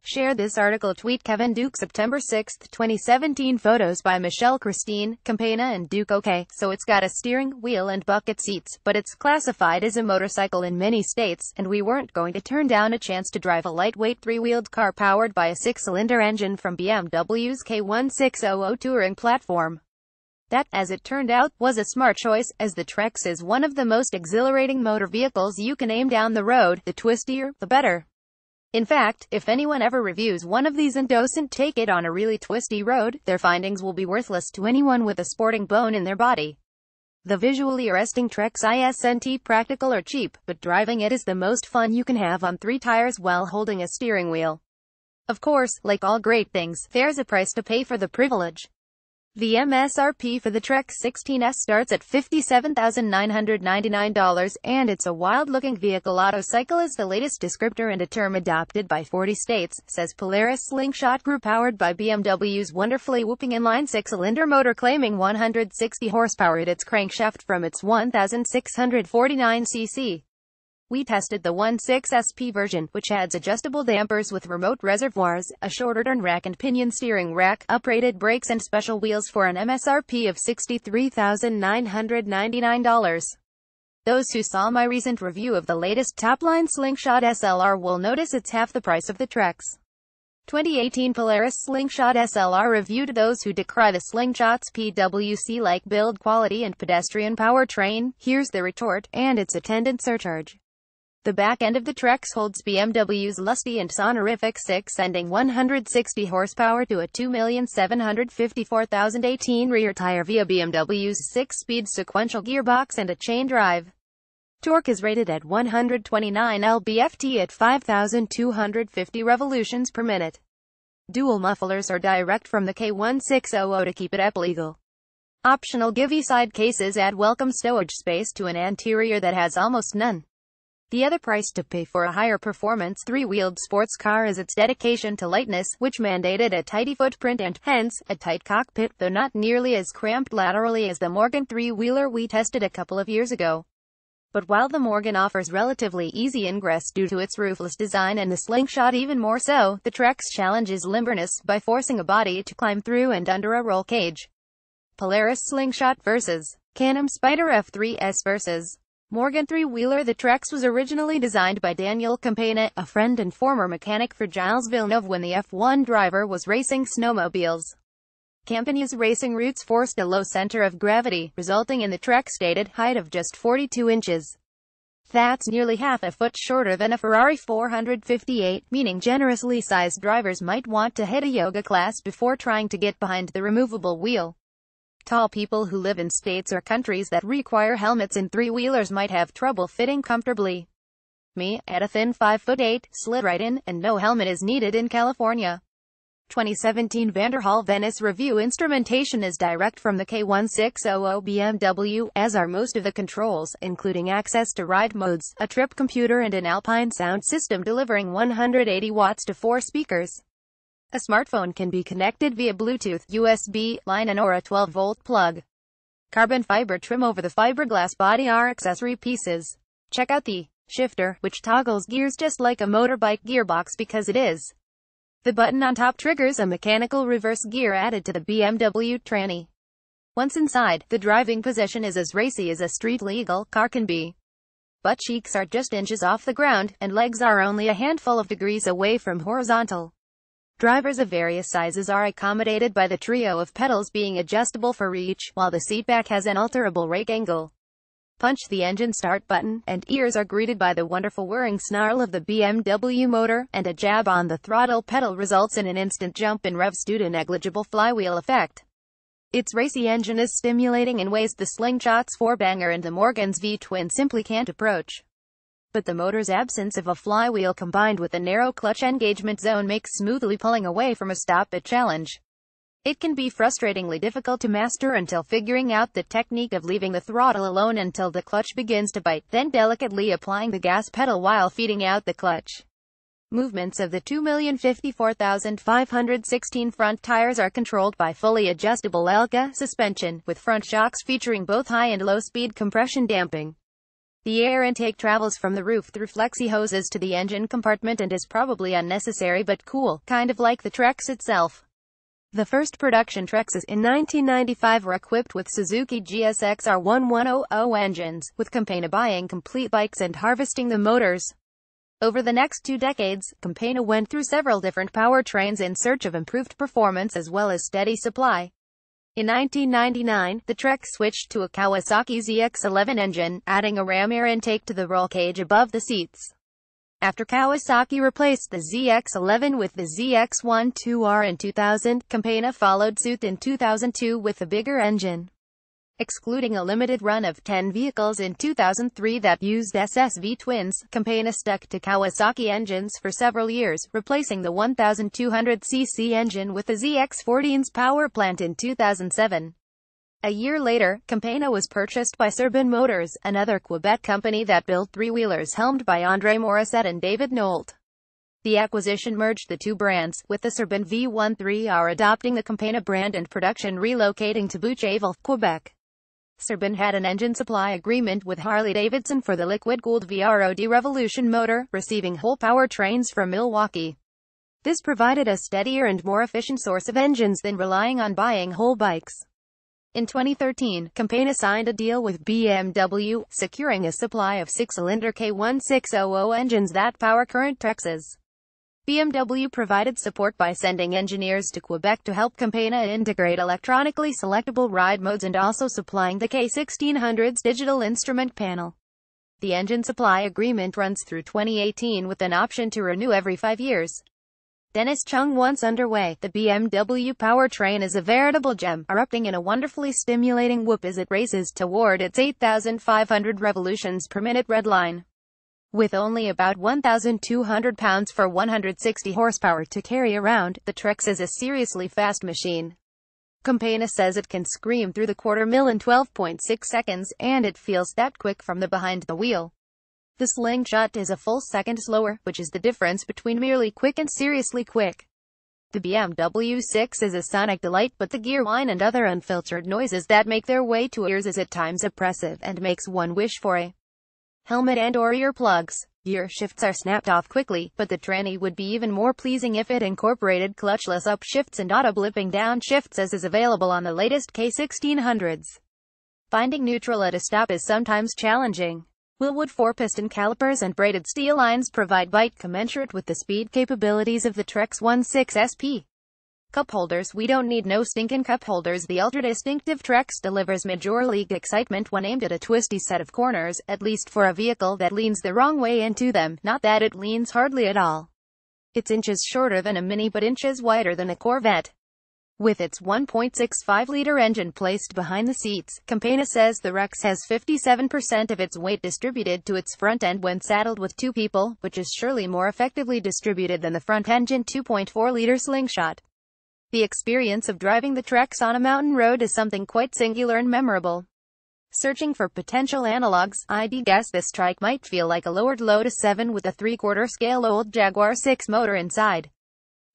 Share this article. Tweet Kevin Duke September 6, 2017. Photos by Michelle Christine, Campagna and Duke. Okay, so it's got a steering wheel and bucket seats, but it's classified as a motorcycle in many states, and we weren't going to turn down a chance to drive a lightweight three-wheeled car powered by a six-cylinder engine from BMW's K1600 touring platform. That, as it turned out, was a smart choice, as the Trex is one of the most exhilarating motor vehicles you can aim down the road. The twistier, the better. In fact, if anyone ever reviews one of these and doesn't take it on a really twisty road, their findings will be worthless to anyone with a sporting bone in their body. The visually arresting Trex isn't practical or cheap, but driving it is the most fun you can have on three tires while holding a steering wheel. Of course, like all great things, there's a price to pay for the privilege. The MSRP for the Trex 16S starts at $57,999, and it's a wild-looking vehicle. Autocycle is the latest descriptor and a term adopted by 40 states, says Polaris Slingshot Group, powered by BMW's wonderfully whooping inline six-cylinder motor, claiming 160 horsepower at its crankshaft from its 1,649 cc. We tested the 16SP version, which adds adjustable dampers with remote reservoirs, a shorter turn rack and pinion steering rack, uprated brakes and special wheels for an MSRP of $63,999. Those who saw my recent review of the latest top-line Slingshot SLR will notice it's half the price of the Trex. 2018 Polaris Slingshot SLR reviewed. Those who decry the Slingshot's PWC-like build quality and pedestrian powertrain, here's the retort, and its attendant surcharge. The back end of the Trex holds BMW's lusty and sonorific six-ending 160 horsepower to a 2,754,018 rear tire via BMW's six-speed sequential gearbox and a chain drive. Torque is rated at 129 lb-ft at 5,250 revolutions per minute. Dual mufflers are direct from the K1600 to keep it up legal. Optional givey side cases add welcome stowage space to an interior that has almost none. The other price to pay for a higher performance three-wheeled sports car is its dedication to lightness, which mandated a tidy footprint and, hence, a tight cockpit, though not nearly as cramped laterally as the Morgan three-wheeler we tested a couple of years ago. But while the Morgan offers relatively easy ingress due to its roofless design and the Slingshot even more so, the Trex challenges limberness by forcing a body to climb through and under a roll cage. Polaris Slingshot vs. Can-Am Spyder F3S vs. Morgan three-wheeler. The Trex was originally designed by Daniel Campagna, a friend and former mechanic for Gilles Villeneuve when the F1 driver was racing snowmobiles. Campagna's racing roots forced a low center of gravity, resulting in the Trex's stated height of just 42 inches. That's nearly half a foot shorter than a Ferrari 458, meaning generously sized drivers might want to hit a yoga class before trying to get behind the removable wheel. Tall people who live in states or countries that require helmets in three-wheelers might have trouble fitting comfortably. Me, at a thin 5'8", slid right in, and no helmet is needed in California. 2017 Vanderhall Venice review. Instrumentation is direct from the K1600 BMW, as are most of the controls, including access to ride modes, a trip computer and an Alpine sound system delivering 180 watts to 4 speakers. A smartphone can be connected via Bluetooth, USB, line and or a 12-volt plug. Carbon fiber trim over the fiberglass body are accessory pieces. Check out the shifter, which toggles gears just like a motorbike gearbox because it is. The button on top triggers a mechanical reverse gear added to the BMW tranny. Once inside, the driving position is as racy as a street-legal car can be. Butt cheeks are just inches off the ground, and legs are only a handful of degrees away from horizontal. Drivers of various sizes are accommodated by the trio of pedals being adjustable for reach, while the seatback has an alterable rake angle. Punch the engine start button, and ears are greeted by the wonderful whirring snarl of the BMW motor, and a jab on the throttle pedal results in an instant jump in revs due to negligible flywheel effect. Its racy engine is stimulating in ways the Slingshot's four-banger and the Morgan's V-twin simply can't approach. But the motor's absence of a flywheel combined with a narrow clutch engagement zone makes smoothly pulling away from a stop a challenge. It can be frustratingly difficult to master until figuring out the technique of leaving the throttle alone until the clutch begins to bite, then delicately applying the gas pedal while feeding out the clutch. Movements of the 2,054,516 front tires are controlled by fully adjustable Elka suspension, with front shocks featuring both high and low speed compression damping. The air intake travels from the roof through flexi hoses to the engine compartment and is probably unnecessary but cool, kind of like the Trex itself. The first production Trexes in 1995 were equipped with Suzuki GSX-R 1100 engines, with Campagna buying complete bikes and harvesting the motors. Over the next 2 decades, Campagna went through several different powertrains in search of improved performance as well as steady supply. In 1999, the Trex switched to a Kawasaki ZX-11 engine, adding a ram air intake to the roll cage above the seats. After Kawasaki replaced the ZX-11 with the ZX-12R in 2000, Campagna followed suit in 2002 with a bigger engine. Excluding a limited run of 10 vehicles in 2003 that used SSV twins, Campagna stuck to Kawasaki engines for several years, replacing the 1,200cc engine with the ZX-14's power plant in 2007. A year later, Campagna was purchased by Serbin Motors, another Quebec company that built three-wheelers helmed by André Morissette and David Nolt. The acquisition merged the two brands, with the Serbin V13R adopting the Campagna brand and production relocating to Boucherville, Quebec. Serbin had an engine supply agreement with Harley-Davidson for the liquid-cooled VROD Revolution motor, receiving whole powertrains from Milwaukee. This provided a steadier and more efficient source of engines than relying on buying whole bikes. In 2013, Campagna signed a deal with BMW, securing a supply of 6-cylinder K1600 engines that power current Trexes. BMW provided support by sending engineers to Quebec to help Campagna integrate electronically selectable ride modes and also supplying the K1600's digital instrument panel. The engine supply agreement runs through 2018 with an option to renew every 5 years. Dennis Chung once underway, the BMW powertrain is a veritable gem, erupting in a wonderfully stimulating whoop as it races toward its 8,500 revolutions per minute red line. With only about 1,200 pounds for 160 horsepower to carry around, the Trex is a seriously fast machine. Campagna says it can scream through the quarter mile in 12.6 seconds, and it feels that quick from the behind the wheel. The slingshot is a full second slower, which is the difference between merely quick and seriously quick. The BMW 6 is a sonic delight, but the gear whine and other unfiltered noises that make their way to ears is at times oppressive and makes one wish for a helmet and/or earplugs. Gear shifts are snapped off quickly, but the tranny would be even more pleasing if it incorporated clutchless upshifts and auto-blipping downshifts as is available on the latest K1600s. Finding neutral at a stop is sometimes challenging. Wilwood 4-piston calipers and braided steel lines provide bite commensurate with the speed capabilities of the Trex 16 SP. Cup holders. We don't need no stinkin' cup holders. The ultra-distinctive Trex delivers Major League excitement when aimed at a twisty set of corners, at least for a vehicle that leans the wrong way into them, not that it leans hardly at all. It's inches shorter than a Mini but inches wider than a Corvette. With its 1.65-liter engine placed behind the seats, Campagna says the Rex has 57% of its weight distributed to its front end when saddled with 2 people, which is surely more effectively distributed than the front-engine 2.4-liter slingshot. The experience of driving the Trex on a mountain road is something quite singular and memorable. Searching for potential analogs, I'd guess this trike might feel like a lowered Lotus 7 with a 3/4 scale old Jaguar 6 motor inside.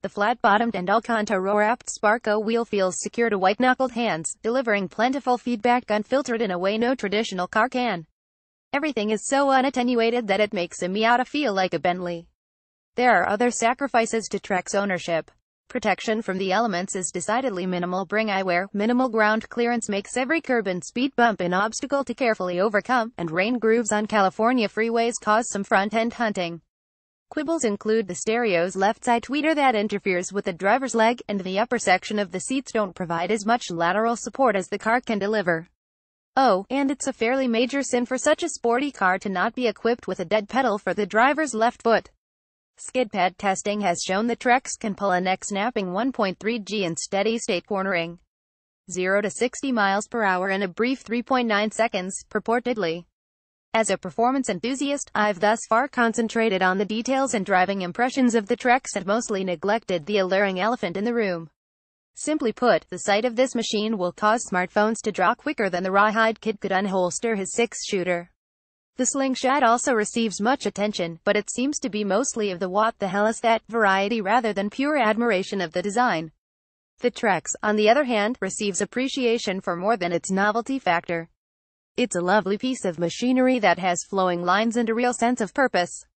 The flat-bottomed and Alcantara-wrapped Sparco wheel feels secure to white-knuckled hands, delivering plentiful feedback unfiltered in a way no traditional car can. Everything is so unattenuated that it makes a Miata feel like a Bentley. There are other sacrifices to Trex ownership. Protection from the elements is decidedly minimal. Bring eyewear. Minimal ground clearance makes every curb and speed bump an obstacle to carefully overcome, and rain grooves on California freeways cause some front-end hunting. Quibbles include the stereo's left side tweeter that interferes with the driver's leg, and the upper section of the seats don't provide as much lateral support as the car can deliver. Oh, and it's a fairly major sin for such a sporty car to not be equipped with a dead pedal for the driver's left foot. Skid pad testing has shown the Trex can pull a neck-snapping 1.3 G in steady-state cornering. 0 to 60 miles per hour in a brief 3.9 seconds, purportedly. As a performance enthusiast, I've thus far concentrated on the details and driving impressions of the Trex and mostly neglected the alluring elephant in the room. Simply put, the sight of this machine will cause smartphones to draw quicker than the rawhide kid could unholster his 6-shooter. The slingshot also receives much attention, but it seems to be mostly of the "what the hell is that" variety rather than pure admiration of the design. The Trex, on the other hand, receives appreciation for more than its novelty factor. It's a lovely piece of machinery that has flowing lines and a real sense of purpose.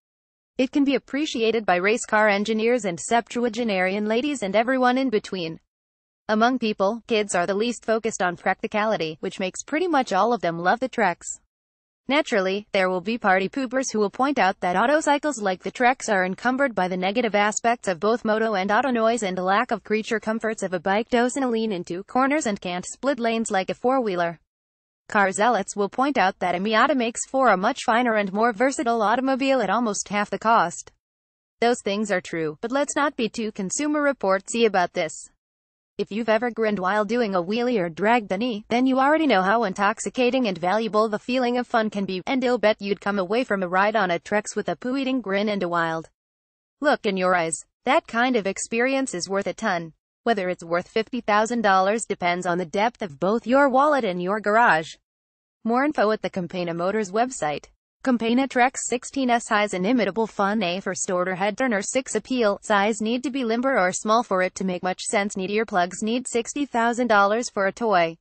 It can be appreciated by race car engineers and septuagenarian ladies and everyone in between. Among people, kids are the least focused on practicality, which makes pretty much all of them love the Treks. Naturally, there will be party poopers who will point out that autocycles like the Treks are encumbered by the negative aspects of both moto and auto noise and the lack of creature comforts of a bike doesn't lean into corners and can't split lanes like a four-wheeler. Car zealots will point out that a Miata makes for a much finer and more versatile automobile at almost half the cost. Those things are true, but let's not be too Consumer Reportsy about this. If you've ever grinned while doing a wheelie or dragged the knee, then you already know how intoxicating and valuable the feeling of fun can be, and I'll bet you'd come away from a ride on a Trex with a poo-eating grin and a wild look in your eyes. That kind of experience is worth a ton. Whether it's worth $50,000 depends on the depth of both your wallet and your garage. More info at the Campagna Motors website. Campagna Trex 16S has inimitable fun. A for starter head turner 6 appeal. Size need to be limber or small for it to make much sense. Need earplugs. Need $60,000 for a toy.